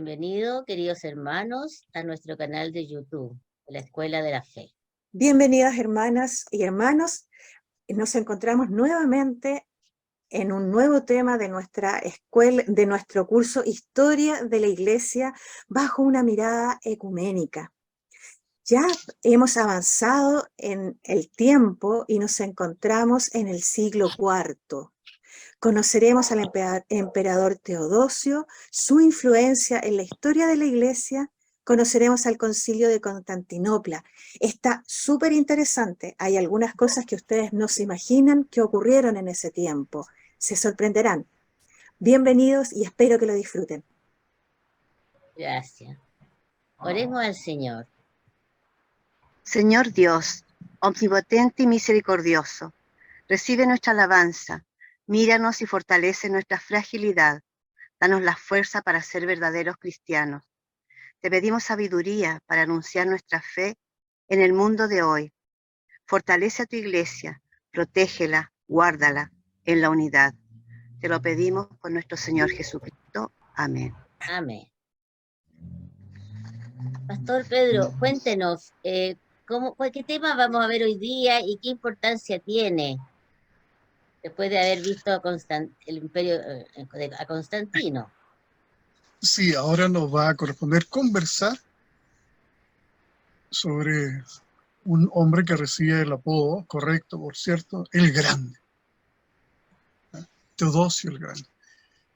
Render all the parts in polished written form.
Bienvenido, queridos hermanos, a nuestro canal de YouTube, la Escuela de la Fe. Bienvenidas hermanas y hermanos, nos encontramos nuevamente en un nuevo tema de nuestra escuela, de nuestro curso Historia de la Iglesia bajo una mirada ecuménica. Ya hemos avanzado en el tiempo y nos encontramos en el siglo IV. Conoceremos al emperador Teodosio, su influencia en la historia de la Iglesia. Conoceremos al Concilio de Constantinopla. Está súper interesante. Hay algunas cosas que ustedes no se imaginan que ocurrieron en ese tiempo. Se sorprenderán. Bienvenidos y espero que lo disfruten. Gracias. Oremos al Señor. Señor Dios, omnipotente y misericordioso, recibe nuestra alabanza, míranos y fortalece nuestra fragilidad. Danos la fuerza para ser verdaderos cristianos. Te pedimos sabiduría para anunciar nuestra fe en el mundo de hoy. Fortalece a tu iglesia, protégela, guárdala en la unidad. Te lo pedimos por nuestro Señor Jesucristo. Amén. Amén. Pastor Pedro, cuéntenos, ¿qué tema vamos a ver hoy día y qué importancia tiene después de haber visto a el imperio a Constantino? Sí, ahora nos va a corresponder conversar sobre un hombre que recibe el apodo, correcto, por cierto, el Grande, Teodosio el Grande,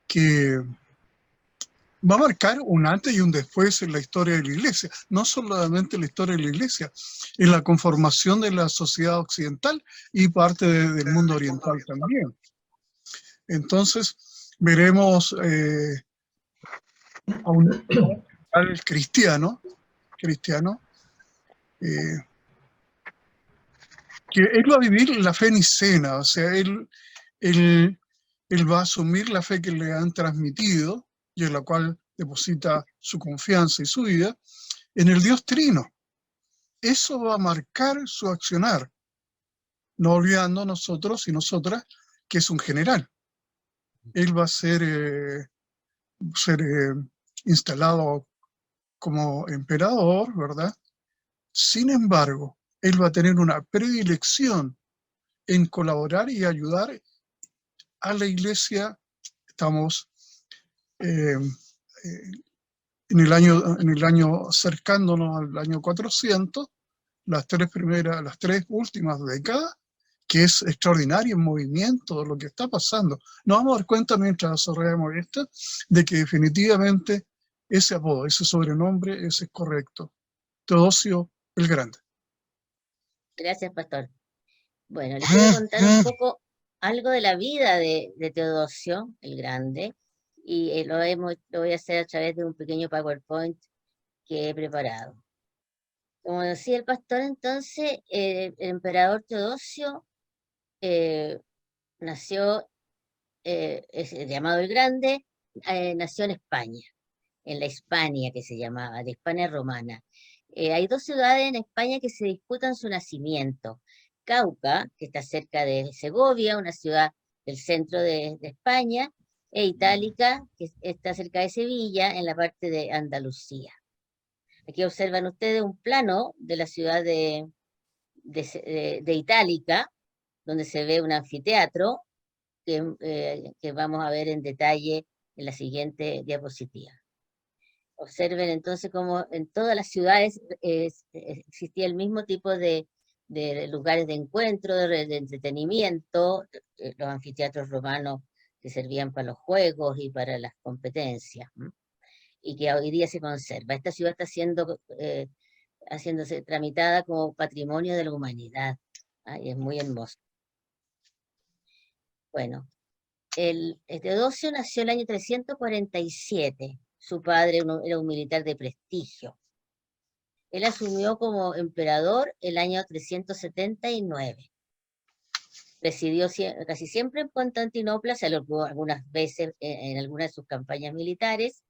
que va a marcar un antes y un después en la historia de la Iglesia, no solamente en la historia de la Iglesia, en la conformación de la sociedad occidental y parte del mundo oriental también. Entonces, veremos a un cristiano, que él va a vivir la fe nicena, o sea, él va a asumir la fe que le han transmitido y en la cual deposita su confianza y su vida en el Dios Trino. Eso va a marcar su accionar, no olvidando nosotros y nosotras que es un general. Él va a ser instalado como emperador, ¿verdad? Sin embargo, él va a tener una predilección en colaborar y ayudar a la Iglesia. Estamos en el año acercándonos al año 400, las tres últimas décadas, que es extraordinario en movimiento lo que está pasando. Nos vamos a dar cuenta mientras desarrollamos esto, de que definitivamente ese apodo, ese sobrenombre, ese es correcto. Teodosio el Grande. Gracias, Pastor. Bueno, les quiero contar un poco algo de la vida de Teodosio el Grande, y lo voy a hacer a través de un pequeño PowerPoint que he preparado. Como decía el pastor, entonces, el emperador Teodosio nació, es llamado el Grande, nació en España, en la Hispania que se llamaba, de Hispania romana. Hay dos ciudades en España que se disputan su nacimiento. Cauca, que está cerca de Segovia, una ciudad del centro de España, e Itálica, que está cerca de Sevilla, en la parte de Andalucía. Aquí observan ustedes un plano de la ciudad de Itálica, donde se ve un anfiteatro que vamos a ver en detalle en la siguiente diapositiva. Observen entonces cómo en todas las ciudades existía el mismo tipo de lugares de encuentro, de entretenimiento, los anfiteatros romanos que servían para los juegos y para las competencias, y que hoy día se conserva. Esta ciudad está haciéndose tramitada como patrimonio de la humanidad, y es muy hermoso. Bueno, el Teodosio nació en el año 347. Su padre era un militar de prestigio. Él asumió como emperador el año 379. Residió casi siempre en Constantinopla, se alojó algunas veces en algunas de sus campañas militares,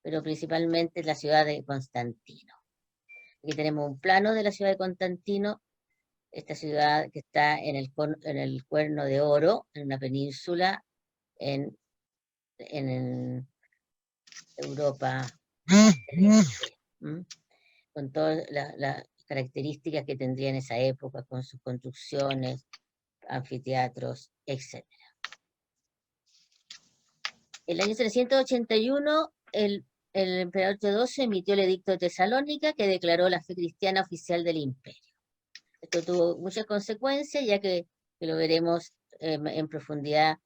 pero principalmente en la ciudad de Constantino. Aquí tenemos un plano de la ciudad de Constantino, esta ciudad que está en el Cuerno de Oro, en una península en Europa del Este, con todas las características que tendría en esa época, con sus construcciones, anfiteatros, etc. El año 381, el emperador Teodosio emitió el Edicto de Tesalónica, que declaró la fe cristiana oficial del imperio. Esto tuvo muchas consecuencias, ya que lo veremos en profundidad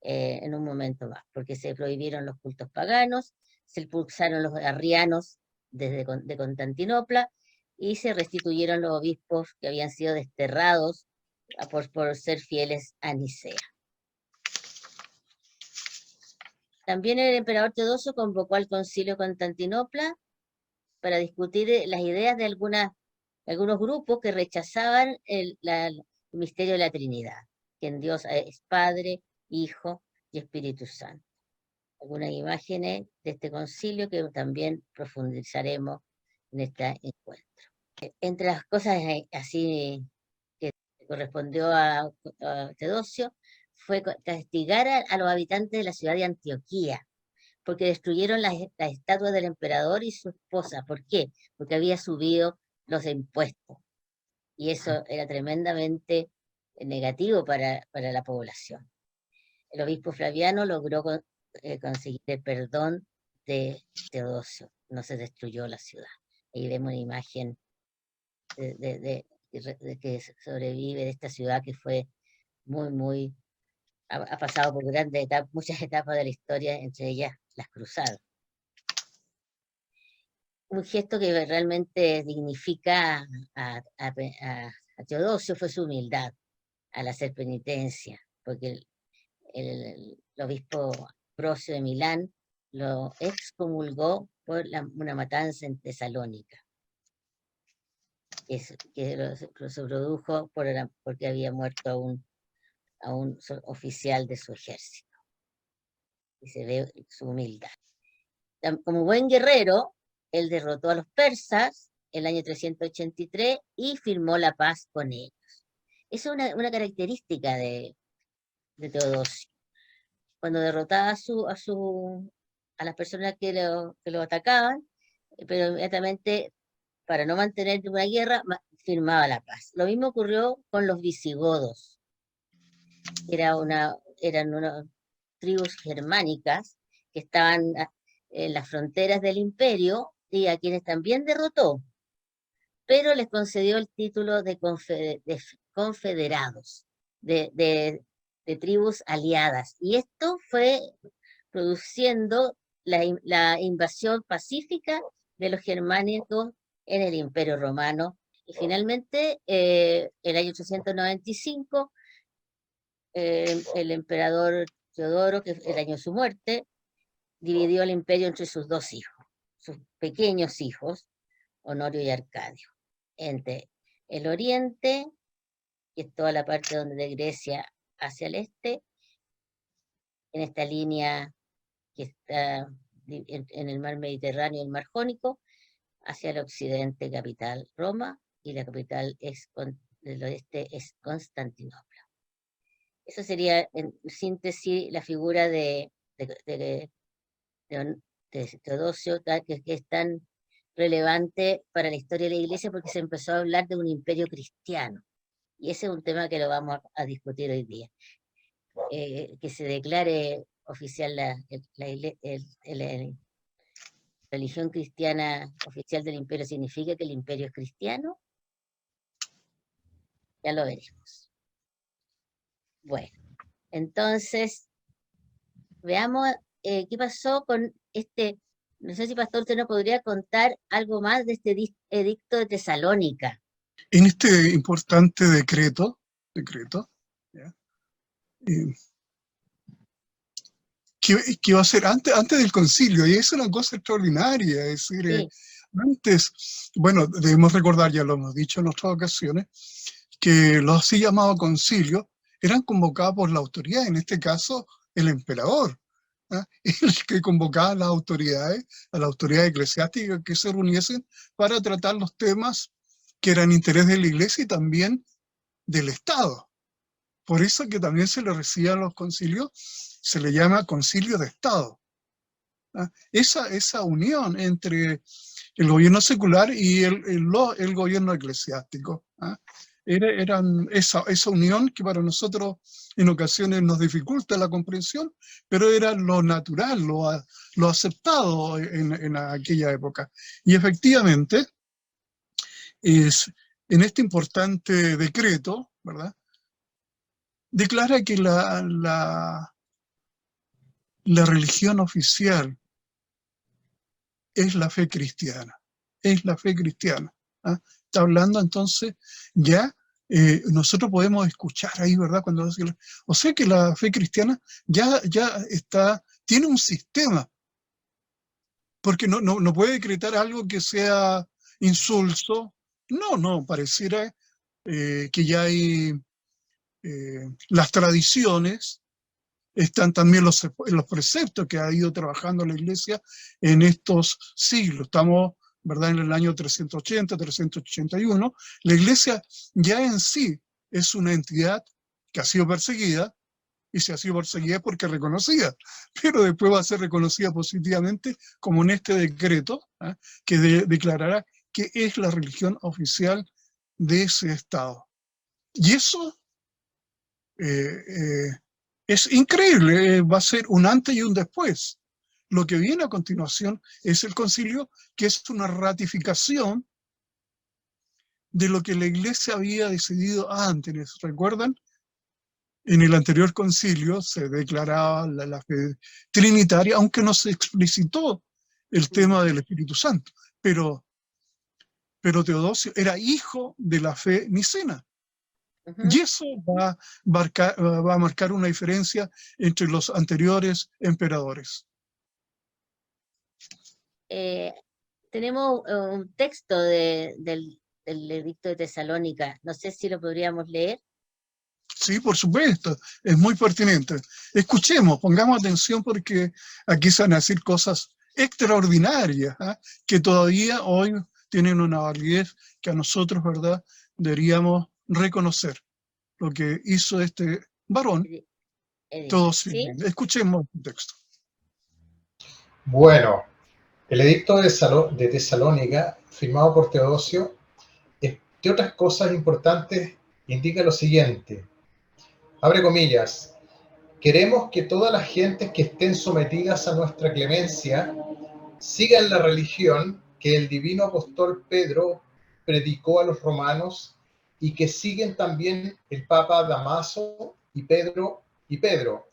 en un momento más, porque se prohibieron los cultos paganos, se expulsaron los arrianos de Constantinopla, y se restituyeron los obispos que habían sido desterrados por ser fieles a Nicea. También el emperador Teodosio convocó al concilio de Constantinopla para discutir las ideas de algunos grupos que rechazaban el misterio de la Trinidad, que en Dios es Padre, Hijo y Espíritu Santo. Algunas imágenes de este concilio que también profundizaremos en este encuentro. Entre las cosas así que correspondió a Teodosio fue castigar a los habitantes de la ciudad de Antioquía, porque destruyeron la estatua del emperador y su esposa. ¿Por qué? Porque había subido los impuestos, y eso era tremendamente negativo para la población. El obispo Flaviano logró conseguir el perdón de Teodosio, no se destruyó la ciudad. Ahí vemos una imagen de que sobrevive de esta ciudad que fue muy, ha pasado por muchas etapas de la historia, entre ellas las cruzadas. Un gesto que realmente dignifica a Teodosio fue su humildad al hacer penitencia, porque el obispo Ambrosio de Milán lo excomulgó por una matanza en Tesalónica, que se produjo porque había muerto a un oficial de su ejército. Y se ve su humildad. Como buen guerrero, él derrotó a los persas en el año 383 y firmó la paz con ellos. Esa es una característica de Teodosio. Cuando derrotaba a las personas que lo atacaban, pero inmediatamente, para no mantener una guerra, firmaba la paz. Lo mismo ocurrió con los visigodos. Eran unas tribus germánicas que estaban en las fronteras del imperio y a quienes también derrotó, pero les concedió el título de confederados, de tribus aliadas. Y esto fue produciendo la invasión pacífica de los germánicos en el Imperio Romano. Y finalmente, el año 895, el emperador Teodoro, que el año de su muerte, dividió el imperio entre sus dos hijos, sus pequeños hijos, Honorio y Arcadio, entre el oriente, que es toda la parte de Grecia hacia el este, en esta línea que está en el mar Mediterráneo y el mar Jónico, hacia el occidente, capital Roma, y la capital del oeste es Constantinopla. Eso sería, en síntesis, la figura de Teodosio, que es tan relevante para la historia de la Iglesia, porque se empezó a hablar de un imperio cristiano. Y ese es un tema que lo vamos a discutir hoy día. Que se declare oficial la religión cristiana oficial del imperio, ¿significa que el imperio es cristiano? Ya lo veremos. Bueno, entonces, veamos qué pasó con no sé si pastor usted nos podría contar algo más de este edicto de Tesalónica. En este importante decreto, ¿ya? Que va a ser antes del concilio, y es una cosa extraordinaria, es decir, sí. Antes, bueno, debemos recordar, ya lo hemos dicho en otras ocasiones, que los así llamados concilios eran convocados por la autoridad, en este caso el emperador, ¿eh? El que convocaba a las autoridades, a la autoridad eclesiástica, que se reuniesen para tratar los temas que eran interés de la Iglesia y también del Estado. Por eso que también se le recibe a los concilios, se le llama concilio de Estado. Esa unión entre el gobierno secular y el gobierno eclesiástico. Era esa unión que para nosotros en ocasiones nos dificulta la comprensión, pero era lo natural, lo aceptado en aquella época. Y efectivamente, en este importante decreto, ¿verdad?, declara que la religión oficial es la fe cristiana, es la fe cristiana. Está hablando entonces ya, nosotros podemos escuchar ahí, ¿verdad? Cuando dice, o sea que la fe cristiana ya tiene un sistema, porque no puede decretar algo que sea insulso. No, pareciera que ya hay las tradiciones, están también los preceptos que ha ido trabajando la Iglesia en estos siglos. Estamos, ¿verdad?, en el año 380, 381. La Iglesia ya en sí es una entidad que ha sido perseguida, y si ha sido perseguida es porque es reconocida, pero después va a ser reconocida positivamente como en este decreto, que declarará que es la religión oficial de ese Estado. Y eso es increíble, va a ser un antes y un después. Lo que viene a continuación es el concilio, que es una ratificación de lo que la Iglesia había decidido antes. ¿Recuerdan? En el anterior concilio se declaraba la fe trinitaria, aunque no se explicitó el tema del Espíritu Santo. Pero Teodosio era hijo de la fe nicena. Y eso va a marcar una diferencia entre los anteriores emperadores. Tenemos un texto del edicto de Tesalónica. No sé si lo podríamos leer. Sí, por supuesto, es muy pertinente. Escuchemos, pongamos atención, porque aquí se van a decir cosas extraordinarias, que todavía hoy tienen una validez que a nosotros, ¿verdad?, deberíamos reconocer lo que hizo este varón. Todos, ¿sí? Escuchemos el texto. Bueno, el edicto de Tesalónica, firmado por Teodosio, entre otras cosas importantes, indica lo siguiente. Abre comillas. Queremos que todas las gentes que estén sometidas a nuestra clemencia sigan la religión que el divino apóstol Pedro predicó a los romanos y que siguen también el Papa Damaso y Pedro,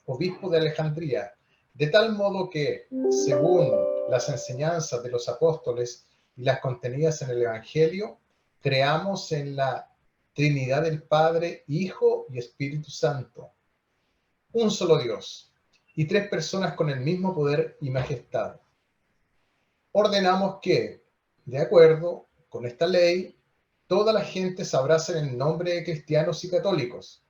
obispo de Alejandría, de tal modo que, según las enseñanzas de los apóstoles y las contenidas en el Evangelio, creamos en la Trinidad del Padre, Hijo y Espíritu Santo, un solo Dios, y tres personas con el mismo poder y majestad. Ordenamos que, de acuerdo con esta ley, toda la gente se abrace en nombre de cristianos y católicos,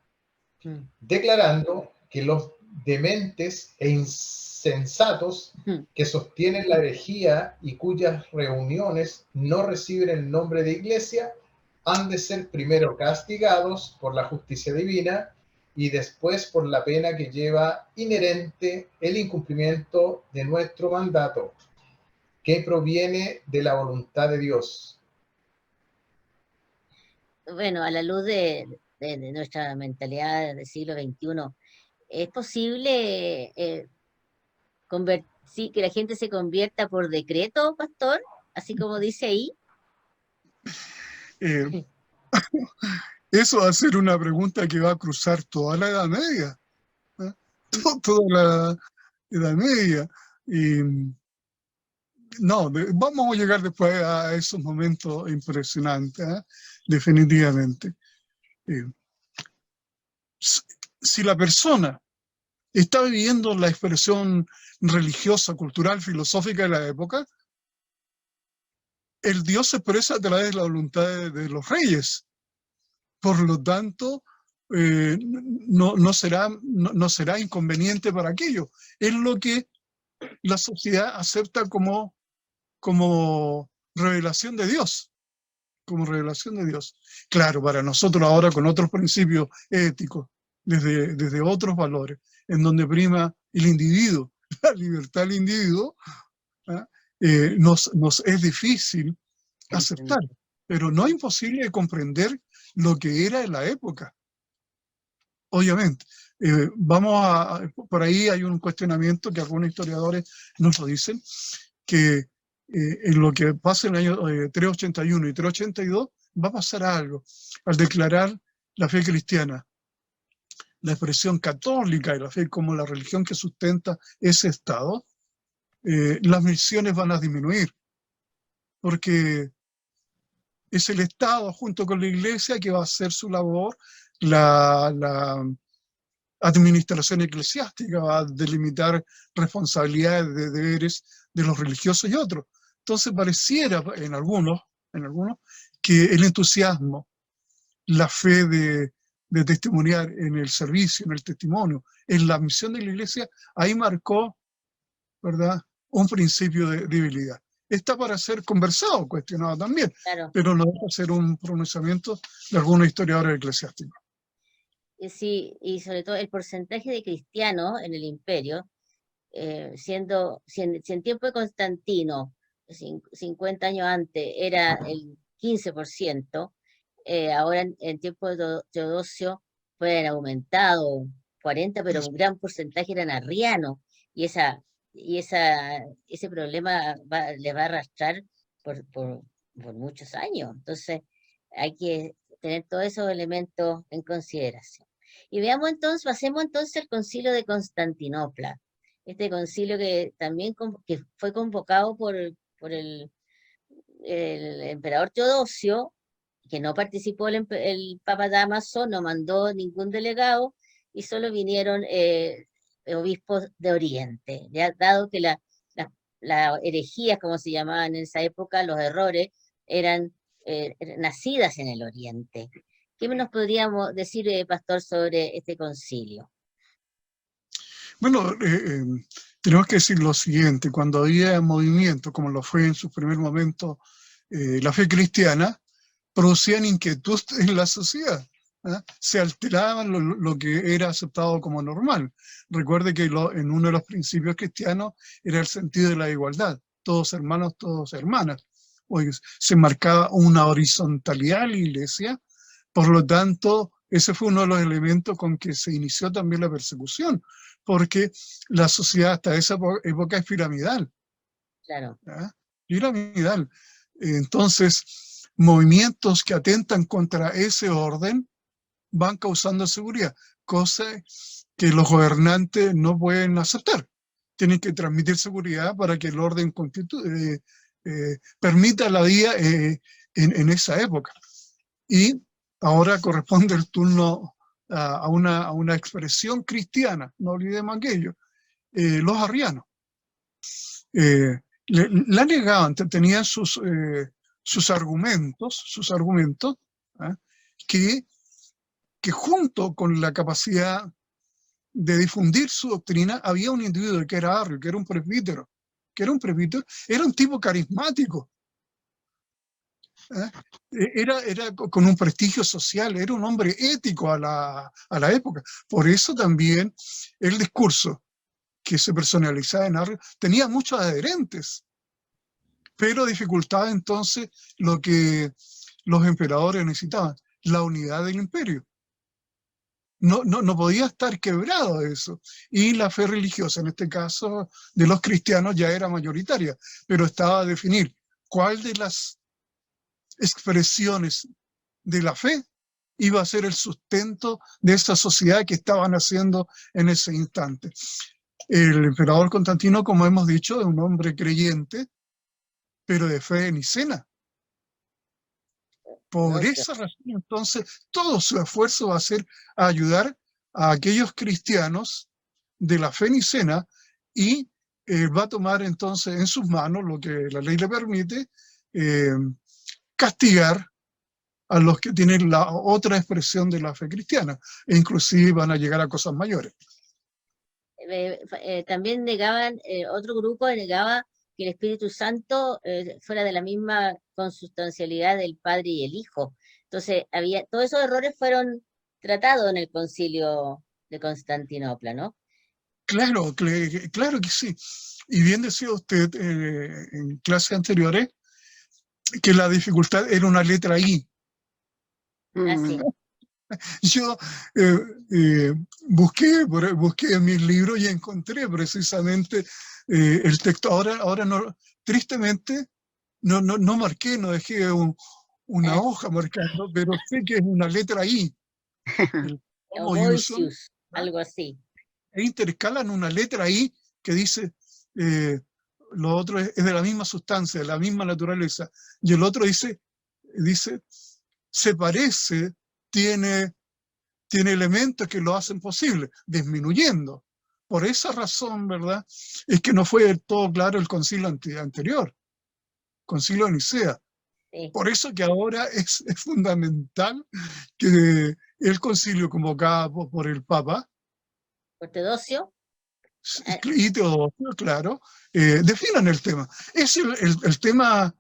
declarando que los dementes e insensatos que sostienen la herejía y cuyas reuniones no reciben el nombre de iglesia han de ser primero castigados por la justicia divina y después por la pena que lleva inherente el incumplimiento de nuestro mandato, que proviene de la voluntad de Dios. Bueno, a la luz de nuestra mentalidad del siglo XXI, ¿es posible que la gente se convierta por decreto, pastor? Así como dice ahí. Eso va a ser una pregunta que va a cruzar toda la Edad Media. Toda la Edad Media. Y no, vamos a llegar después a esos momentos impresionantes, definitivamente. Si la persona está viviendo la expresión religiosa, cultural, filosófica de la época, el Dios se expresa a través de la voluntad de los reyes. Por lo tanto, no será inconveniente para aquello. Es lo que la sociedad acepta como revelación de Dios. Como revelación de Dios. Claro, para nosotros ahora con otros principios éticos, desde otros valores, en donde prima el individuo, la libertad del individuo, ¿ah? Nos es difícil aceptar, pero no imposible de comprender lo que era en la época, obviamente. Por ahí hay un cuestionamiento que algunos historiadores nos lo dicen, que en lo que pasa en el año 381 y 382 va a pasar algo. Al declarar la fe cristiana, la expresión católica y la fe como la religión que sustenta ese Estado, las misiones van a disminuir, porque es el Estado junto con la Iglesia que va a hacer su labor, la administración eclesiástica va a delimitar responsabilidades, de deberes de los religiosos y otros. Entonces pareciera en algunos, que el entusiasmo, la fe de testimoniar en el servicio, en el testimonio, en la misión de la Iglesia, ahí marcó, ¿verdad?, un principio de debilidad. Está para ser conversado, cuestionado también, Claro. pero no deja de ser un pronunciamiento de algunos historiadores eclesiásticos. Sí, y sobre todo el porcentaje de cristianos en el imperio, si en tiempo de Constantino, 50 años antes, era el 15%, ahora en tiempo de Teodosio fue aumentado 40%, pero un gran porcentaje eran arrianos, y ese problema les va a arrastrar por muchos años. Entonces hay que tener todos esos elementos en consideración. Y veamos entonces, pasemos entonces al Concilio de Constantinopla. Este concilio que también que fue convocado por el emperador Teodosio, que no participó el Papa Dámaso, no mandó ningún delegado, y solo vinieron obispos de Oriente, ya dado que la herejías, como se llamaban en esa época, los errores, eran nacidas en el Oriente. ¿Qué nos podríamos decir, pastor, sobre este concilio? Bueno, tenemos que decir lo siguiente: cuando había movimiento, como lo fue en su primer momento la fe cristiana, producían inquietud en la sociedad, ¿eh? Se alteraban lo que era aceptado como normal. Recuerde que en uno de los principios cristianos era el sentido de la igualdad, todos hermanos, todas hermanas. Oye, se marcaba una horizontalidad en la iglesia, por lo tanto, ese fue uno de los elementos con que se inició también la persecución, porque la sociedad hasta esa época es piramidal. Claro. ¿Ah? Piramidal. Entonces, movimientos que atentan contra ese orden van causando seguridad, cosa que los gobernantes no pueden aceptar. Tienen que transmitir seguridad para que el orden permita la vida en esa época. Y ahora corresponde el turno a una expresión cristiana, no olvidemos aquello, los arrianos. La negaban, tenían sus argumentos, ¿eh? que junto con la capacidad de difundir su doctrina, había un individuo que era Arrio, que era un presbítero, era un tipo carismático, era con un prestigio social, era un hombre ético a la época. Por eso también el discurso que se personalizaba en Arrio tenía muchos adherentes, pero dificultaba entonces lo que los emperadores necesitaban, la unidad del imperio. No podía estar quebrado eso. Y la fe religiosa, en este caso de los cristianos, ya era mayoritaria, pero estaba a definir cuál de las expresiones de la fe iba a ser el sustento de esa sociedad que estaban haciendo en ese instante. El emperador Constantino, como hemos dicho, es un hombre creyente, pero de fe nicena. Por esa razón, entonces, todo su esfuerzo va a ser a ayudar a aquellos cristianos de la fe nicena, y va a tomar entonces en sus manos, lo que la ley le permite, castigar a los que tienen la otra expresión de la fe cristiana, e inclusive van a llegar a cosas mayores. También negaban, otro grupo negaba que el Espíritu Santo fuera de la misma consustancialidad del Padre y el Hijo. Entonces, todos esos errores fueron tratados en el Concilio de Constantinopla, ¿no? Claro, claro que sí. Y bien decía usted en clases anteriores que la dificultad era una letra I. Así. Yo eh, busqué en mis libros y encontré precisamente el texto. Ahora no, tristemente no marqué, no dejé una hoja marcando, pero sé que es una letra I. El O homoiuson, Boisius, algo así. e intercalan una letra I que dice lo otro es de la misma sustancia, de la misma naturaleza, y el otro dice se parece, tiene elementos que lo hacen posible, disminuyendo. Por esa razón, ¿verdad?, es que no fue del todo claro el concilio anterior, concilio de Nicea. Sí. Por eso que ahora es fundamental que el concilio convocado por el Papa Por Teodosio, y Teodosio, claro, definan el tema. Es el tema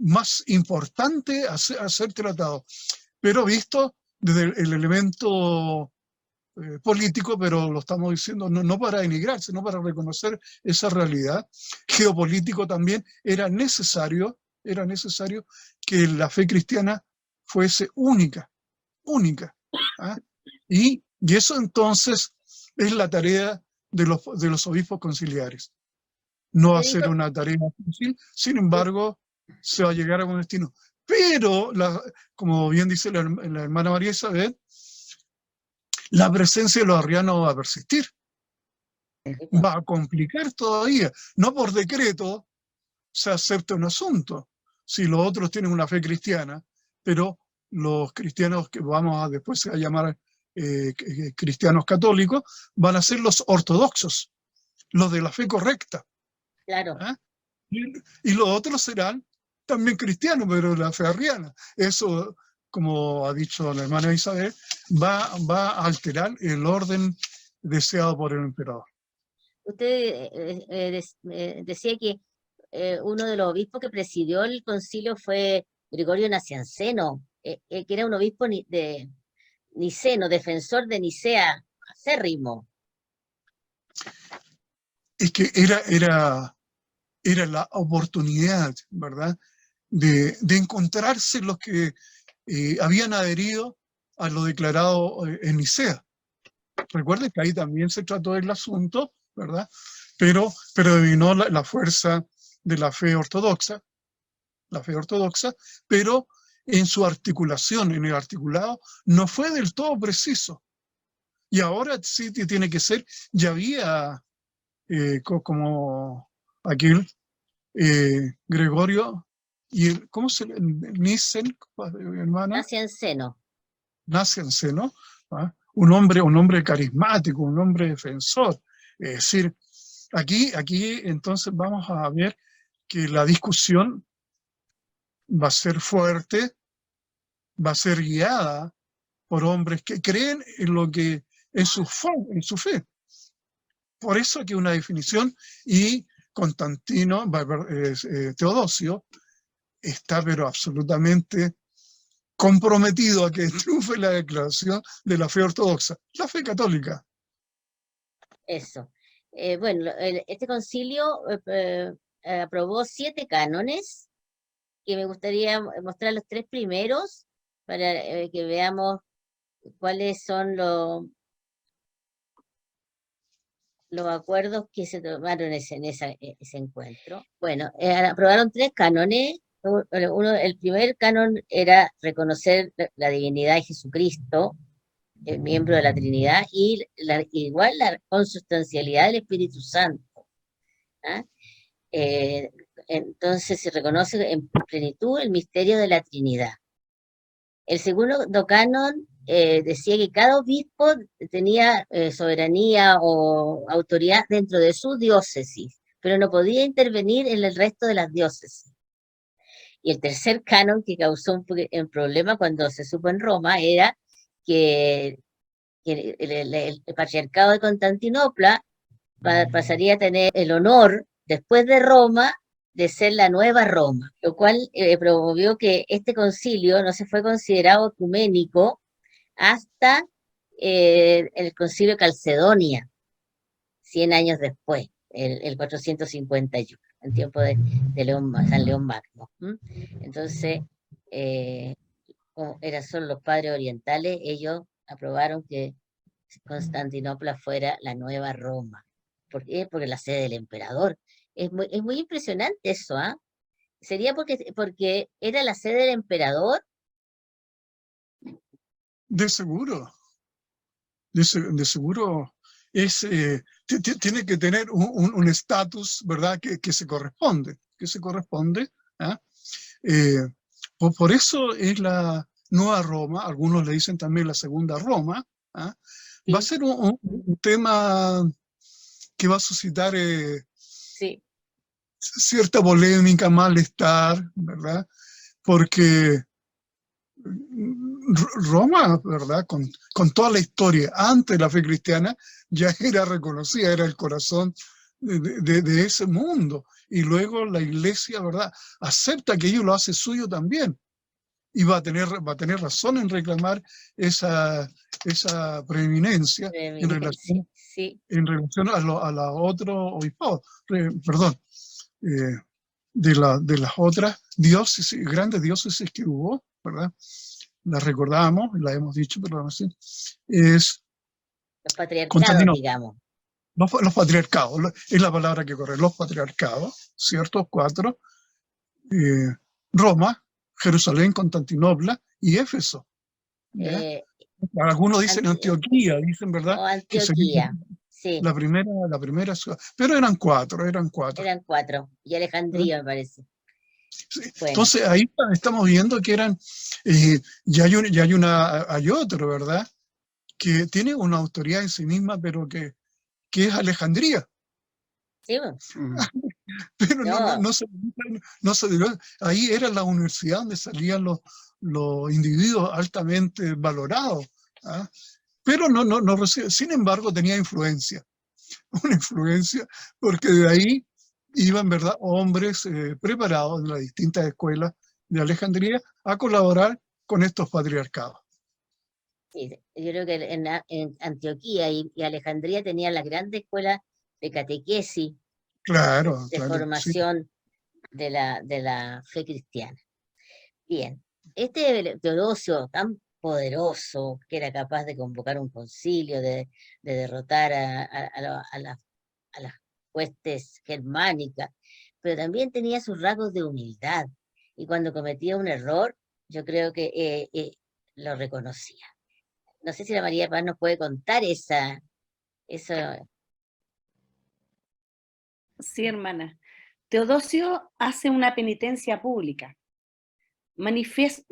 más importante a ser tratado, pero visto desde el elemento político, pero lo estamos diciendo no para denigrar, sino para reconocer esa realidad. Geopolítico también era necesario que la fe cristiana fuese única. ¿Ah? Y eso entonces es la tarea de los obispos conciliares. No usted hacer dijo, una tarea difícil, sin embargo, se va a llegar a un destino. Pero, como bien dice la hermana María Isabel, la presencia de los arrianos va a persistir, va a complicar todavía. No por decreto se acepta un asunto, si los otros tienen una fe cristiana, pero los cristianos que vamos a después a llamar cristianos católicos, van a ser los ortodoxos, los de la fe correcta. claro, ¿Ah? Y los otros serán también cristianos, pero de la fe arriana. Eso, como ha dicho la hermana Isabel, va a alterar el orden deseado por el emperador. usted decía que uno de los obispos que presidió el concilio fue Gregorio Nacianceno, que era un obispo de niceno, defensor de Nicea, acérrimo. Es que era la oportunidad, ¿verdad?, de encontrarse los que habían adherido a lo declarado en Nicea. Recuerden que ahí también se trató del asunto, ¿verdad? Pero dominó la fuerza de la fe ortodoxa, pero en su articulación, en el articulado, no fue del todo preciso. Y ahora sí tiene que ser, ya había como aquel Gregorio y ¿cómo se le Nissen, hermana? Nacianceno. Nacianceno, ¿no? Un hombre carismático, un hombre defensor. Es decir, aquí entonces vamos a ver que la discusión va a ser fuerte, va a ser guiada por hombres que creen en su fe. Por eso que una definición, y Constantino, Teodosio, está pero absolutamente comprometido a que triunfe la declaración de la fe ortodoxa, la fe católica. Eso. Bueno, este concilio aprobó 7 cánones, que me gustaría mostrar los 3 primeros para que veamos cuáles son los acuerdos que se tomaron en ese encuentro. Bueno, aprobaron 3 cánones. El primer canon era reconocer la divinidad de Jesucristo, el miembro de la Trinidad, y igual la consustancialidad del Espíritu Santo. ¿Ah? Entonces se reconoce en plenitud el misterio de la Trinidad. El segundo canon decía que cada obispo tenía soberanía o autoridad dentro de su diócesis, pero no podía intervenir en el resto de las diócesis. Y el tercer canon, que causó un problema cuando se supo en Roma, era que el patriarcado de Constantinopla pasaría a tener el honor, después de Roma, de ser la nueva Roma, lo cual promovió que este concilio no se fue considerado ecuménico hasta el concilio de Calcedonia. 100 años después, el 451, en tiempo de San León Magno. Entonces, como son los padres orientales, ellos aprobaron que Constantinopla fuera la nueva Roma. ¿Por qué? Porque la sede del emperador. Es muy impresionante eso, ¿ah? ¿Sería porque era la sede del emperador? De seguro, de seguro tiene que tener un estatus, ¿verdad?, que se corresponde, ¿ah? Por eso es la nueva Roma, algunos le dicen también la segunda Roma, ¿ah? Sí. Va a ser un tema que va a suscitar Sí. cierta polémica, malestar, ¿verdad? Porque Roma, ¿verdad?, con toda la historia antes de la fe cristiana, ya era reconocida, era el corazón de ese mundo. Y luego la iglesia, ¿verdad?, acepta que ello lo hace suyo también. Y va a tener razón en reclamar esa preeminencia en relación, sí. en relación a la otra obispado, perdón, de las otras diócesis, grandes diócesis que hubo, ¿verdad? Las recordamos, la hemos dicho, pero no sé, es Los patriarcados, Constantinopla. digamos. Los patriarcados, es la palabra que corre, los patriarcados, ¿cierto? 4, Roma, Jerusalén, Constantinopla y Éfeso. Algunos dicen Antioquía, dicen, ¿verdad? O Antioquía, sí. La primera ciudad, pero eran 4. Eran 4, y Alejandría, me parece. Sí. Bueno. Entonces ahí estamos viendo que eran, hay otro, ¿verdad?, que tiene una autoridad en sí misma, pero que es Alejandría. Sí. Pero no se dio. Ahí era la universidad donde salían los individuos altamente valorados, ¿ah? Pero no recibe. Sin embargo, tenía influencia, una influencia, porque de ahí iban, ¿verdad?, hombres preparados en las distintas escuelas de Alejandría a colaborar con estos patriarcados. Sí, yo creo que en Antioquía y Alejandría tenían las grandes escuelas de catequesis, Claro, de claro, formación sí, de la fe cristiana. Bien, este Teodosio tan poderoso, que era capaz de convocar un concilio, de derrotar a las huestes germánicas, pero también tenía sus rasgos de humildad, y cuando cometía un error, yo creo que lo reconocía. No sé si la María Paz nos puede contar eso. Sí, hermana. Teodosio hace una penitencia pública. Manifestó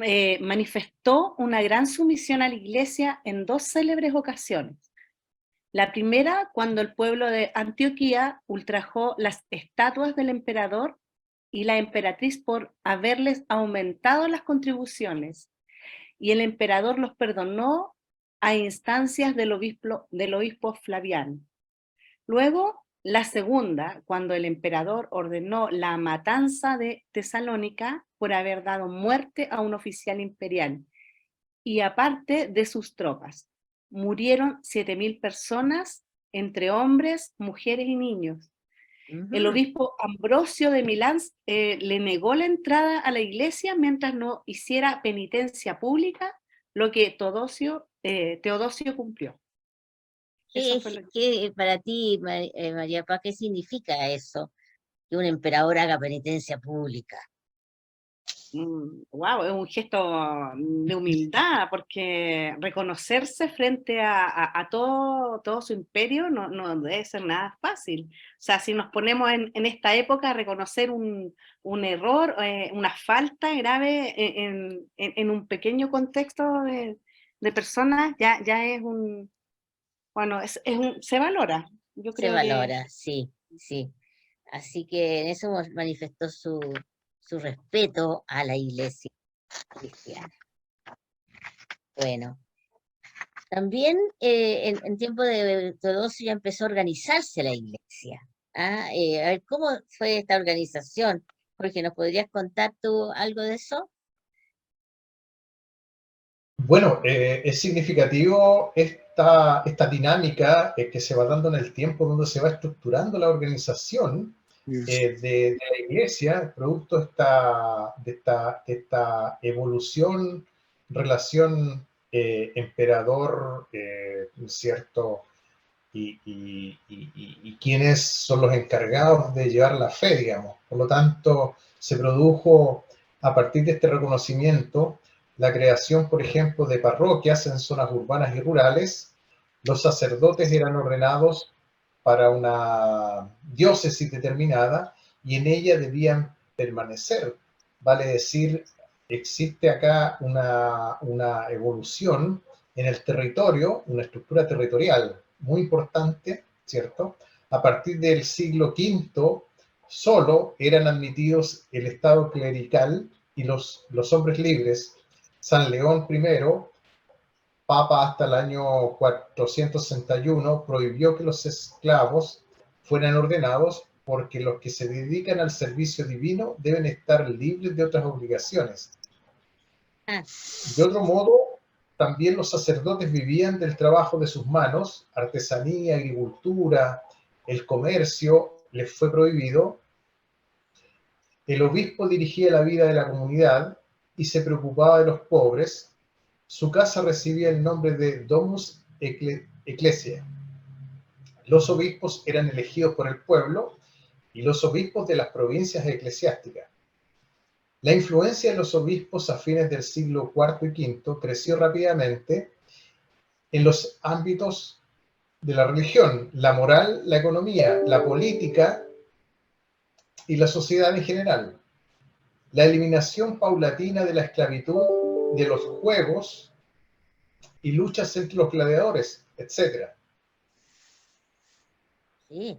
una gran sumisión a la iglesia en 2 célebres ocasiones. La primera, cuando el pueblo de Antioquía ultrajó las estatuas del emperador y la emperatriz por haberles aumentado las contribuciones, y el emperador los perdonó a instancias del obispo Flaviano. Luego, la segunda, cuando el emperador ordenó la matanza de Tesalónica por haber dado muerte a un oficial imperial, y aparte de sus tropas. Murieron 7.000 personas, entre hombres, mujeres y niños. El obispo Ambrosio de Milán le negó la entrada a la iglesia mientras no hiciera penitencia pública, lo que Teodosio cumplió. ¿Qué para ti, María Paz, qué significa eso? Que un emperador haga penitencia pública. Wow, es un gesto de humildad, porque reconocerse frente a todo su imperio no debe ser nada fácil. O sea, si nos ponemos en esta época, reconocer un error, una falta grave en un pequeño contexto de personas, ya es bueno, se valora. Yo creo se valora, sí. Así que en eso manifestó su respeto a la iglesia cristiana. Bueno, también en tiempo de Teodosio ya empezó a organizarse la iglesia. A ver, ¿cómo fue esta organización? Jorge, ¿nos podrías contar tú algo de eso? Bueno, es significativo esta dinámica que se va dando en el tiempo, donde se va estructurando la organización de la iglesia, producto de esta evolución, relación emperador, ¿cierto? Y quiénes son los encargados de llevar la fe, digamos. Por lo tanto, se produjo a partir de este reconocimiento la creación, por ejemplo, de parroquias en zonas urbanas y rurales. Los sacerdotes eran ordenados para una diócesis determinada y en ella debían permanecer. Vale decir, existe acá una evolución en el territorio, una estructura territorial muy importante, ¿cierto? A partir del siglo V solo eran admitidos el estado clerical y los hombres libres. San León I, Papa hasta el año 461, prohibió que los esclavos fueran ordenados porque los que se dedican al servicio divino deben estar libres de otras obligaciones. De otro modo, también los sacerdotes vivían del trabajo de sus manos, artesanía, agricultura, el comercio les fue prohibido. El obispo dirigía la vida de la comunidad y se preocupaba de los pobres. Su casa recibía el nombre de Domus Ecclesiae. Los obispos eran elegidos por el pueblo y los obispos de las provincias eclesiásticas. La influencia de los obispos a fines del siglo IV y V creció rápidamente en los ámbitos de la religión, la moral, la economía, la política y la sociedad en general. La eliminación paulatina de la esclavitud, de los juegos y luchas entre los gladiadores, etc. Sí.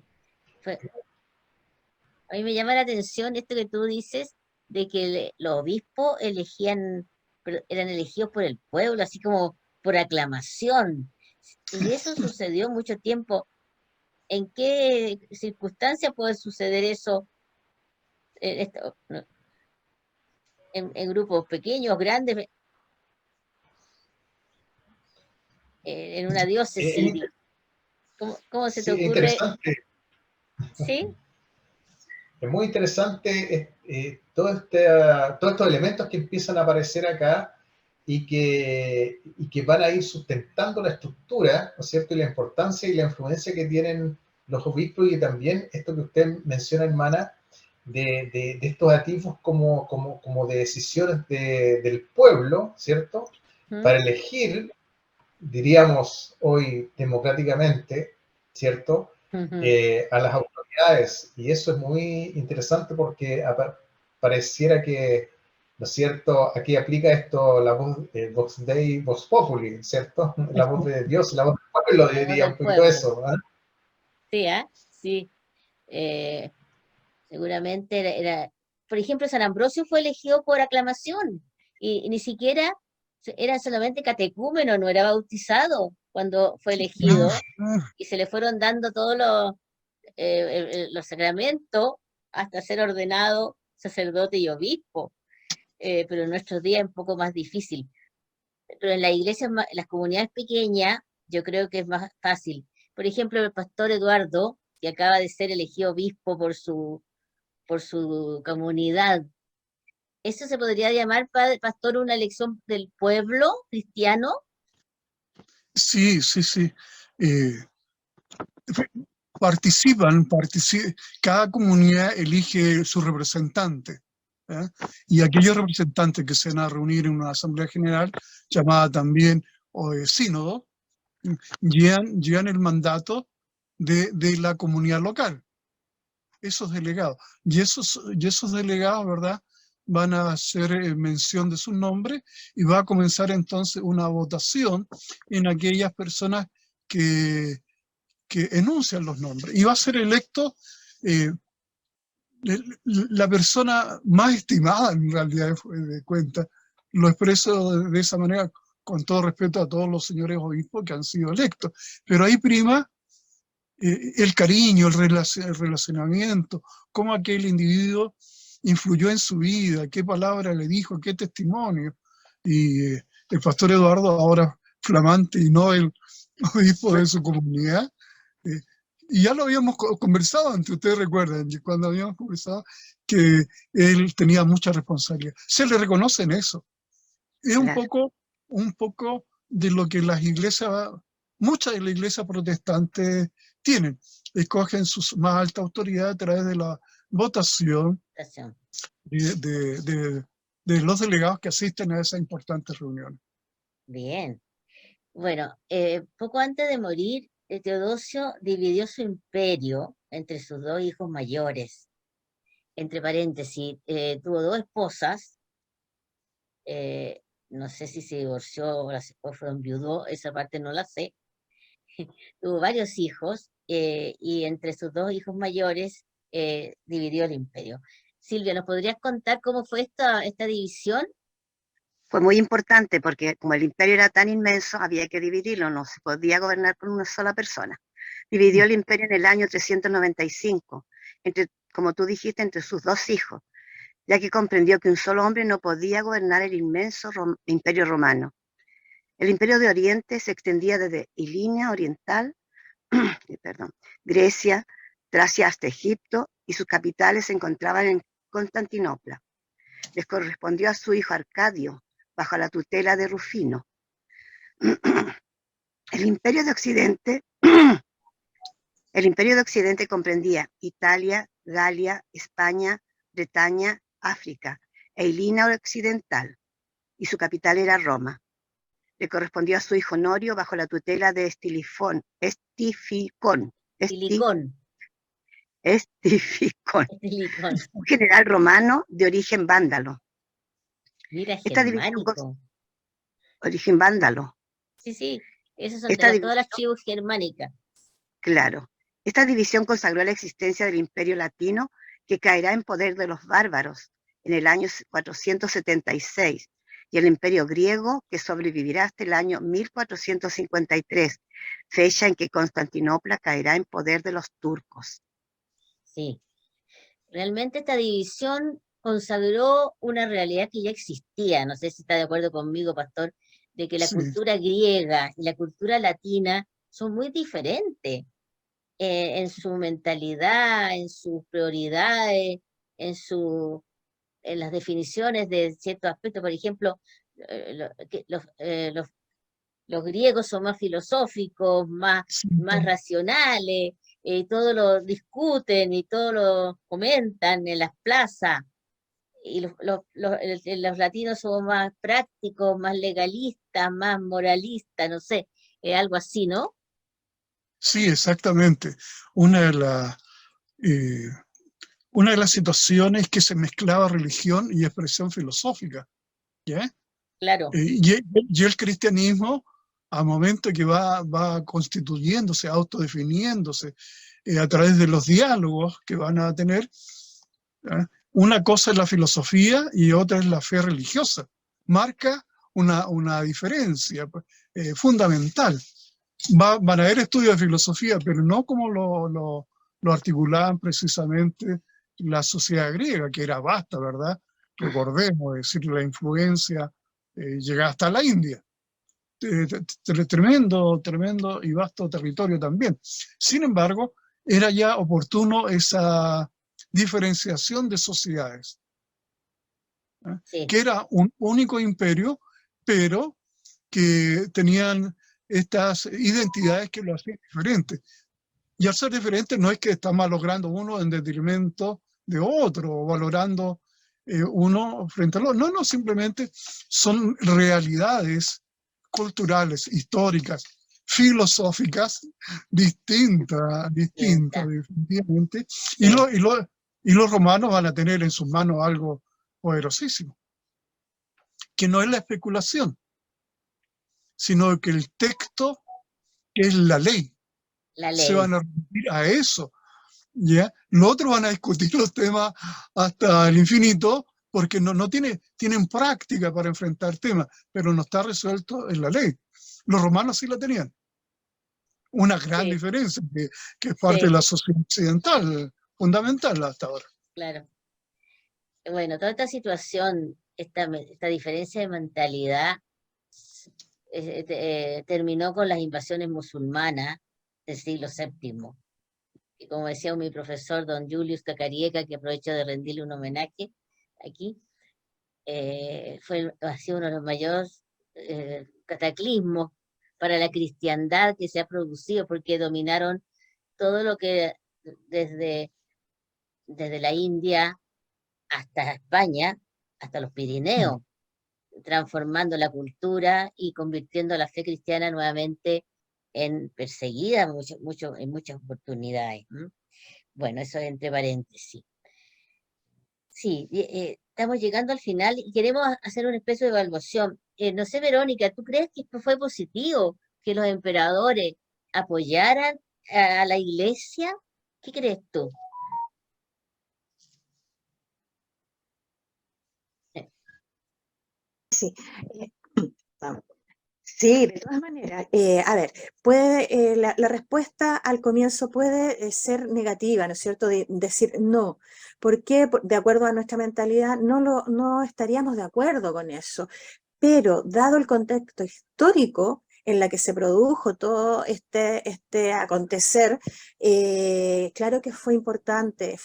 A mí me llama la atención esto que tú dices, de que los obispos eran elegidos por el pueblo, así como por aclamación. Y eso sucedió mucho tiempo. ¿En qué circunstancias puede suceder eso en grupos pequeños, grandes, en una diócesis? ¿Cómo se te ocurre? Interesante. ¿Sí? Es muy interesante todos estos elementos que empiezan a aparecer acá y que van a ir sustentando la estructura, ¿no es cierto? Y la importancia y la influencia que tienen los obispos, y también esto que usted menciona, hermana, de estos atisbos como de decisiones del pueblo, ¿cierto? Para elegir, diríamos hoy democráticamente, ¿cierto? A las autoridades, y eso es muy interesante porque pareciera que, ¿no es cierto?, aquí aplica esto la voz Vox Dei, Vox Populi, ¿cierto? La voz de Dios, la voz del pueblo, diría un poquito eso, ¿eh? Sí, sí. Seguramente era, por ejemplo, San Ambrosio fue elegido por aclamación y ni siquiera era solamente catecúmeno, no era bautizado cuando fue elegido, y se le fueron dando todos los sacramentos hasta ser ordenado sacerdote y obispo. Pero en nuestros días es un poco más difícil. Pero en las iglesias, en las comunidades pequeñas, yo creo que es más fácil. Por ejemplo, el pastor Eduardo, que acaba de ser elegido obispo por su comunidad, ¿eso se podría llamar, pastor, una elección del pueblo cristiano? Sí. Participan, cada comunidad elige su representante, ¿eh? Y aquellos representantes que se van a reunir en una asamblea general, llamada también sínodo, llevan el mandato de la comunidad local, esos delegados. Y esos delegados, ¿verdad?, van a hacer mención de sus nombres, y va a comenzar entonces una votación en aquellas personas que enuncian los nombres. Y va a ser electo la persona más estimada, en realidad, de cuenta. Lo expreso de esa manera, con todo respeto a todos los señores obispos que han sido electos. Pero ahí prima el cariño, el relacionamiento, cómo aquel individuo influyó en su vida, qué palabra le dijo, qué testimonio. Y el pastor Eduardo, ahora flamante y no el obispo de su comunidad. Y ya lo habíamos conversado antes, ustedes recuerdan, cuando habíamos conversado, que él tenía mucha responsabilidad. Se le reconoce en eso. Es Claro. un poco de lo que las iglesias, muchas de las iglesias protestantes tienen. Escogen su más alta autoridad a través de la votación de los delegados que asisten a esas importantes reuniones. Bien. Bueno, poco antes de morir, Teodosio dividió su imperio entre sus dos hijos mayores. Entre paréntesis, tuvo dos esposas. No sé si se divorció o fue enviudó, esa parte no la sé. Tuvo varios hijos y entre sus dos hijos mayores dividió el imperio. Silvia, ¿nos podrías contar cómo fue esta división? Fue muy importante porque como el imperio era tan inmenso, había que dividirlo, no se podía gobernar con una sola persona. Dividió el imperio en el año 395, como tú dijiste, entre sus dos hijos, ya que comprendió que un solo hombre no podía gobernar el inmenso imperio romano. El imperio de Oriente se extendía desde Iliria Oriental, Grecia, Tracia hasta Egipto, y sus capitales se encontraban en Constantinopla. Les correspondió a su hijo Arcadio, bajo la tutela de Rufino. El imperio de Occidente comprendía Italia, Galia, España, Bretaña, África e Iliria Occidental, y su capital era Roma. Le correspondió a su hijo Honorio bajo la tutela de Estificón, un general romano de origen vándalo. Mira, Esta germánico. Origen vándalo. Sí, esas son todas las tribus germánicas. Claro. Esta división consagró la existencia del imperio latino, que caerá en poder de los bárbaros en el año 476, y el imperio griego, que sobrevivirá hasta el año 1453, fecha en que Constantinopla caerá en poder de los turcos. Sí, realmente esta división consagró una realidad que ya existía, no sé si está de acuerdo conmigo, pastor, de que la cultura griega y la cultura latina son muy diferentes en su mentalidad, en sus prioridades, en las definiciones de ciertos aspectos. Por ejemplo, los griegos son más filosóficos, más racionales, todo lo discuten y todo lo comentan en las plazas. Y los latinos somos más prácticos, más legalistas, más moralistas, no sé, algo así, ¿no? Sí, exactamente. Una de las situaciones es que se mezclaba religión y expresión filosófica. ¿Ya? Claro. Y el cristianismo, a momento que va constituyéndose, autodefiniéndose, a través de los diálogos que van a tener, ¿ya? Una cosa es la filosofía y otra es la fe religiosa. Marca una diferencia fundamental. Van a haber estudios de filosofía, pero no como lo articulaban precisamente la sociedad griega, que era vasta, ¿verdad? Recordemos, es decir, la influencia llegaba hasta la India. Tremendo y vasto territorio también. Sin embargo, era ya oportuno esa diferenciación de sociedades, que era un único imperio, pero que tenían estas identidades que lo hacían diferente. Y al ser diferente no es que está malogrando uno en detrimento de otro, o valorando uno frente al otro. No, simplemente son realidades culturales, históricas, filosóficas, distintas definitivamente. Sí. Y los romanos van a tener en sus manos algo poderosísimo, que no es la especulación, sino que el texto, que es la ley. Se van a referir a eso. ¿Ya? Los otros van a discutir los temas hasta el infinito, porque tienen práctica para enfrentar temas, pero no está resuelto en la ley. Los romanos sí la tenían. Una gran diferencia, que es parte de la sociedad occidental, fundamental hasta ahora. Claro. Bueno, toda esta situación, esta diferencia de mentalidad, terminó con las invasiones musulmanas del siglo VII. Y como decía mi profesor, don Julius Cacarieca, que aprovecho de rendirle un homenaje aquí, ha sido uno de los mayores cataclismos para la cristiandad que se ha producido, porque dominaron todo lo que desde la India hasta España, hasta los Pirineos, transformando la cultura y convirtiendo a la fe cristiana nuevamente en perseguida en muchas oportunidades. Bueno, eso entre paréntesis. Sí, estamos llegando al final y queremos hacer una especie de evaluación. No sé, Verónica, ¿tú crees que fue positivo que los emperadores apoyaran a la iglesia? ¿Qué crees tú? Sí, vamos. Sí, de todas maneras. A ver, la respuesta al comienzo puede ser negativa, ¿no es cierto? Decir no. ¿Por qué? De acuerdo a nuestra mentalidad, no estaríamos de acuerdo con eso. Pero dado el contexto histórico en la que se produjo todo este acontecer, claro que fue importante,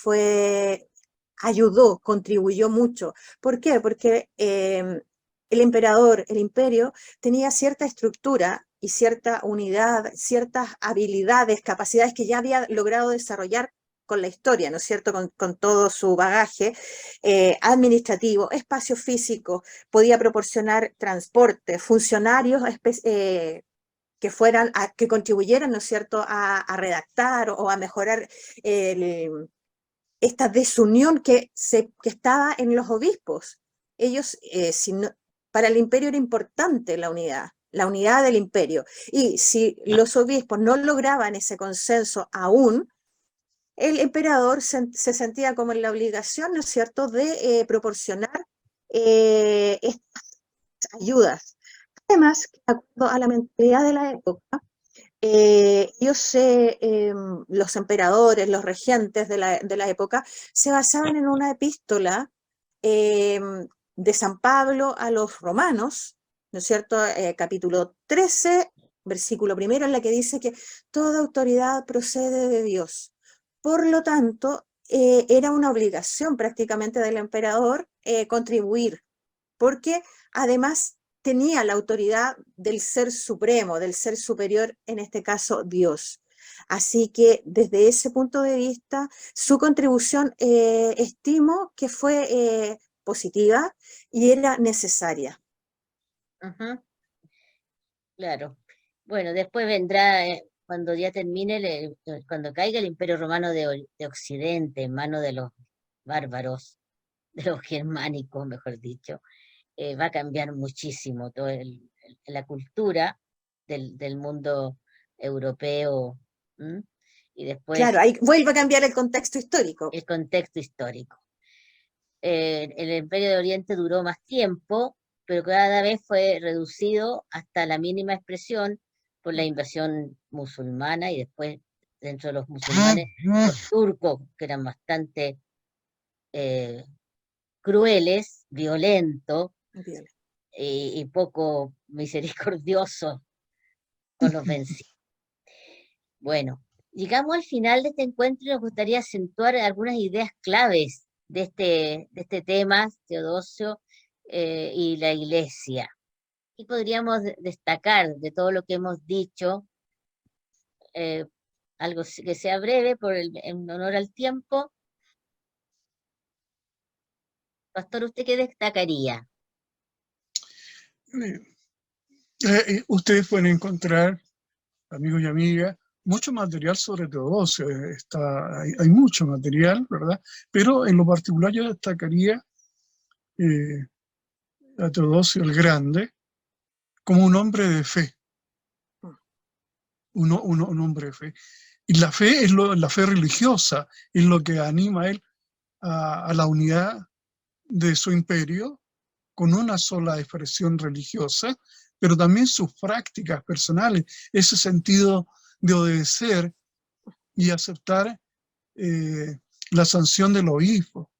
ayudó, contribuyó mucho. ¿Por qué? Porque el emperador, el imperio, tenía cierta estructura y cierta unidad, ciertas habilidades, capacidades que ya había logrado desarrollar con la historia, ¿no es cierto?, con todo su bagaje administrativo, espacio físico, podía proporcionar transporte, funcionarios que contribuyeran, ¿no es cierto?, a redactar o a mejorar esta desunión que estaba en los obispos. Ellos, para el imperio era importante la unidad del imperio. Y si los obispos no lograban ese consenso aún, el emperador se sentía como en la obligación, ¿no es cierto?, de proporcionar estas ayudas. Además, de acuerdo a la mentalidad de la época, los emperadores, los regentes de la época, se basaban en una epístola de San Pablo a los romanos, ¿no es cierto?, capítulo 13, versículo 1, en la que dice que toda autoridad procede de Dios. Por lo tanto, era una obligación prácticamente del emperador contribuir, porque además tenía la autoridad del ser supremo, del ser superior, en este caso Dios. Así que desde ese punto de vista, su contribución estimo que fue positiva y era necesaria. Claro. Bueno, después vendrá, cuando ya termine, cuando caiga el Imperio Romano de Occidente en manos de los bárbaros, de los germánicos, mejor dicho, va a cambiar muchísimo toda la cultura del mundo europeo. Y después Claro, ahí vuelve a cambiar el contexto histórico. el contexto histórico. El Imperio de Oriente duró más tiempo, pero cada vez fue reducido hasta la mínima expresión por la invasión musulmana y después, dentro de los musulmanes, los turcos, que eran bastante crueles, violentos y poco misericordiosos con los vencidos. Bueno, llegamos al final de este encuentro y nos gustaría acentuar algunas ideas claves de este tema, Teodosio y la Iglesia. ¿Qué podríamos destacar de todo lo que hemos dicho? Algo que sea breve, en honor al tiempo. Pastor, ¿usted qué destacaría? Ustedes pueden encontrar, amigos y amigas, mucho material sobre Teodosio. Hay mucho material, ¿verdad? Pero en lo particular yo destacaría a Teodosio el Grande como un hombre de fe. Un hombre de fe. Y la fe es la fe religiosa, es lo que anima a él a la unidad de su imperio con una sola expresión religiosa, pero también sus prácticas personales, ese sentido de obedecer y aceptar la sanción del obispo,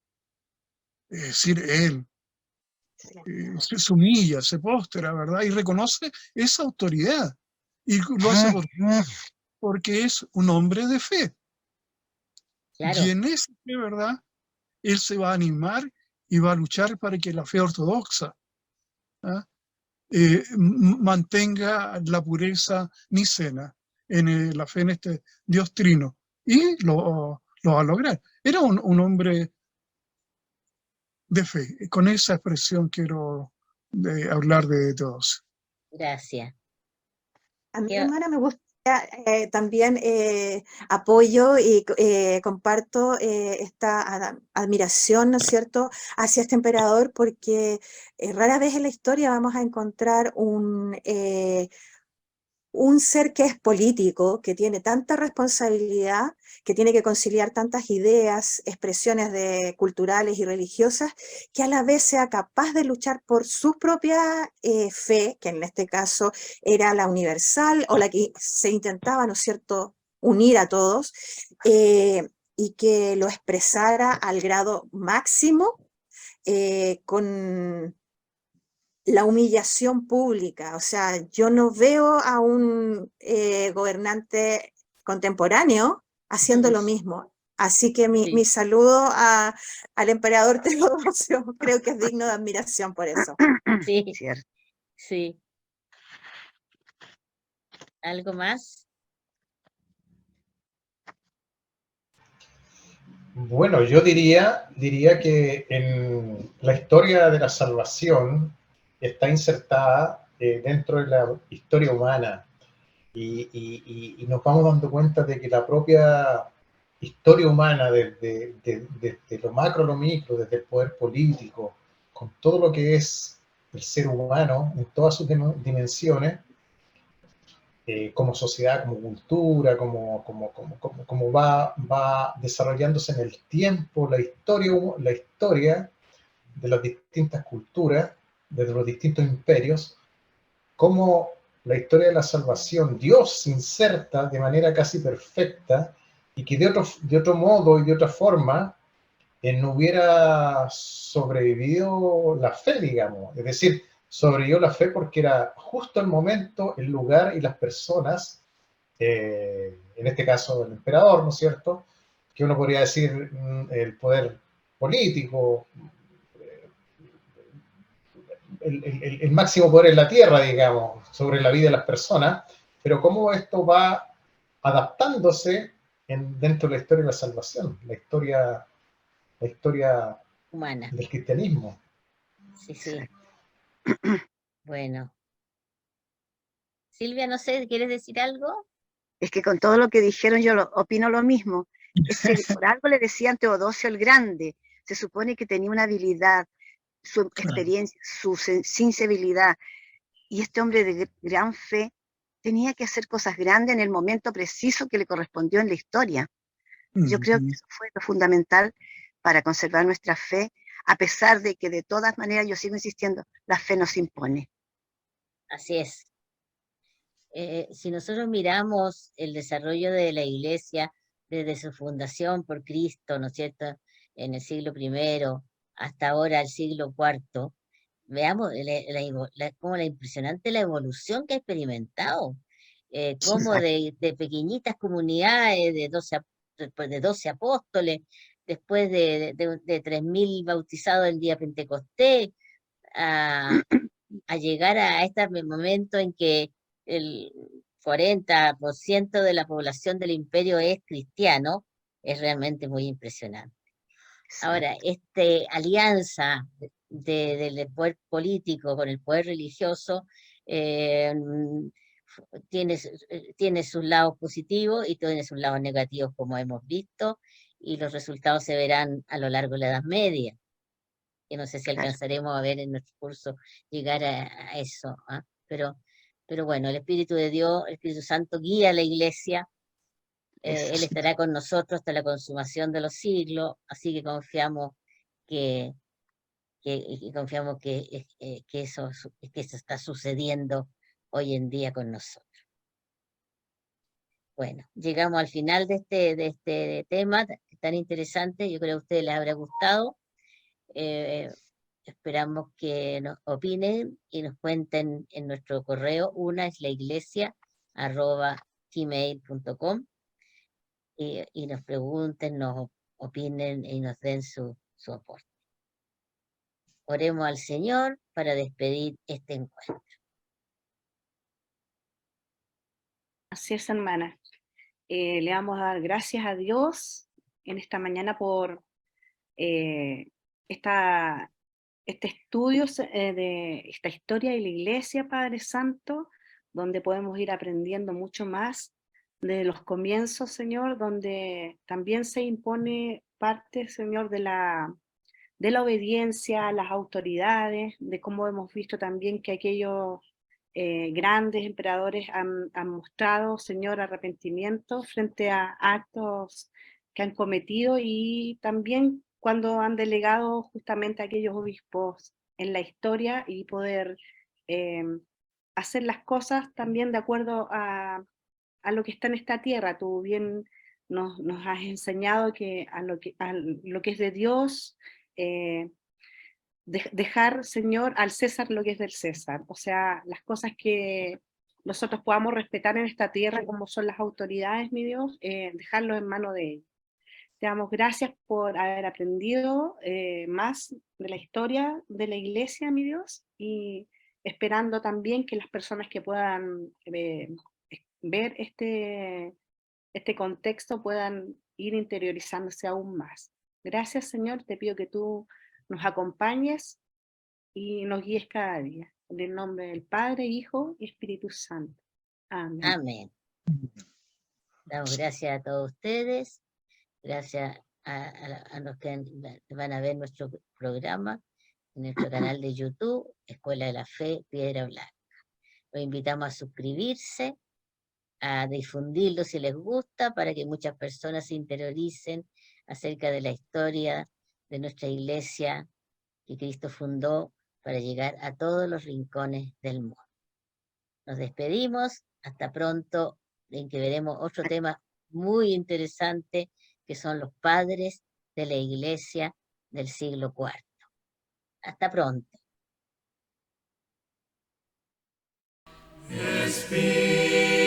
es decir, él. se humilla, se postra, ¿verdad? Y reconoce esa autoridad. Y lo hace porque es un hombre de fe. Claro, Y en esa fe, ¿verdad? Él se va a animar y va a luchar para que la fe ortodoxa, ¿ah? Mantenga la pureza nicena, la fe en este Dios trino. Y lo va a lograr. Era un hombre de fe. Con esa expresión quiero hablar de todos. gracias. A mí, ¿Qué- hermana, me gustaría también apoyo y comparto esta admiración, ¿no es cierto?, hacia este emperador, porque rara vez en la historia vamos a encontrar un ser que es político, que tiene tanta responsabilidad, que tiene que conciliar tantas ideas, expresiones culturales y religiosas, que a la vez sea capaz de luchar por su propia fe, que en este caso era la universal o la que se intentaba, ¿no es cierto?, unir a todos, y que lo expresara al grado máximo, con la humillación pública. O sea, yo no veo a un gobernante contemporáneo haciendo lo mismo. Así que Sí. mi saludo al emperador Teodosio, creo que es digno de admiración por eso. Sí, ¿Cierto? sí. ¿Algo más? Bueno, yo diría que en la historia de la salvación está insertada dentro de la historia humana y nos vamos dando cuenta de que la propia historia humana, desde lo macro a lo micro, desde el poder político, con todo lo que es el ser humano en todas sus dimensiones, como sociedad, como cultura, como va desarrollándose en el tiempo la historia de las distintas culturas, de los distintos imperios, como la historia de la salvación, Dios se inserta de manera casi perfecta y que de otro modo y de otra forma no hubiera sobrevivido la fe, digamos. Es decir, sobrevivió la fe porque era justo el momento, el lugar y las personas, en este caso el emperador, ¿no es cierto? Que uno podría decir el poder político, el máximo poder en la tierra, digamos, sobre la vida de las personas, pero cómo esto va adaptándose dentro de la historia de la salvación, la historia Humana. del cristianismo. Sí, sí. Bueno. Silvia, no sé, ¿quieres decir algo? Es que con todo lo que dijeron yo opino lo mismo. Por algo le decían Teodosio el Grande. Se supone que tenía una habilidad, su experiencia, su sensibilidad. Y este hombre de gran fe tenía que hacer cosas grandes en el momento preciso que le correspondió en la historia. Yo creo que eso fue lo fundamental para conservar nuestra fe, a pesar de que de todas maneras, yo sigo insistiendo, la fe nos impone. Así es. Si nosotros miramos el desarrollo de la Iglesia desde su fundación por Cristo, ¿no es cierto?, en el siglo I hasta ahora el siglo IV, veamos cómo la impresionante la evolución que ha experimentado, cómo de pequeñitas comunidades después de 12 apóstoles, después de 3.000 bautizados el día Pentecostés, a llegar a este momento en que el 40% de la población del imperio es cristiano, es realmente muy impresionante. Ahora, esta alianza del poder político con el poder religioso tiene sus lados positivos y tiene sus lados negativos, como hemos visto, y los resultados se verán a lo largo de la Edad Media, que no sé si alcanzaremos a ver en nuestro curso llegar a eso, ¿ah? Pero bueno, el Espíritu de Dios, el Espíritu Santo guía a la Iglesia. Él estará con nosotros hasta la consumación de los siglos, así que confiamos que eso está sucediendo hoy en día con nosotros. Bueno, llegamos al final de este tema tan interesante. Yo creo que a ustedes les habrá gustado. esperamos que nos opinen y nos cuenten en nuestro correo. Una es laiglesia@gmail.com y nos pregunten, nos opinen y nos den su aporte. Oremos al Señor para despedir este encuentro. Así es, hermana. Le vamos a dar gracias a Dios en esta mañana por este estudio de esta historia de la Iglesia, Padre Santo, donde podemos ir aprendiendo mucho más de los comienzos, Señor, donde también se impone parte, Señor, de la obediencia a las autoridades, de cómo hemos visto también que aquellos grandes emperadores han mostrado, Señor, arrepentimiento frente a actos que han cometido, y también cuando han delegado justamente a aquellos obispos en la historia y poder hacer las cosas también de acuerdo a lo que está en esta tierra. Tú bien nos has enseñado que a lo que es de Dios, dejar, Señor, al César lo que es del César. O sea, las cosas que nosotros podamos respetar en esta tierra, como son las autoridades, mi Dios, dejarlo en manos de ellos. Te damos gracias por haber aprendido más de la historia de la Iglesia, mi Dios, y esperando también que las personas que puedan ver este contexto puedan ir interiorizándose aún más. Gracias, Señor, te pido que tú nos acompañes y nos guíes cada día. En el nombre del Padre, Hijo y Espíritu Santo. Amén. Amén. Damos gracias a todos ustedes, gracias a los que van a ver nuestro programa en nuestro canal de YouTube, Escuela de la Fe, Piedra Blanca. Los invitamos a suscribirse, a difundirlo si les gusta, para que muchas personas se interioricen acerca de la historia de nuestra iglesia que Cristo fundó para llegar a todos los rincones del mundo. Nos despedimos, hasta pronto, en que veremos otro tema muy interesante, que son los padres de la iglesia del siglo IV. Hasta pronto. Espíritu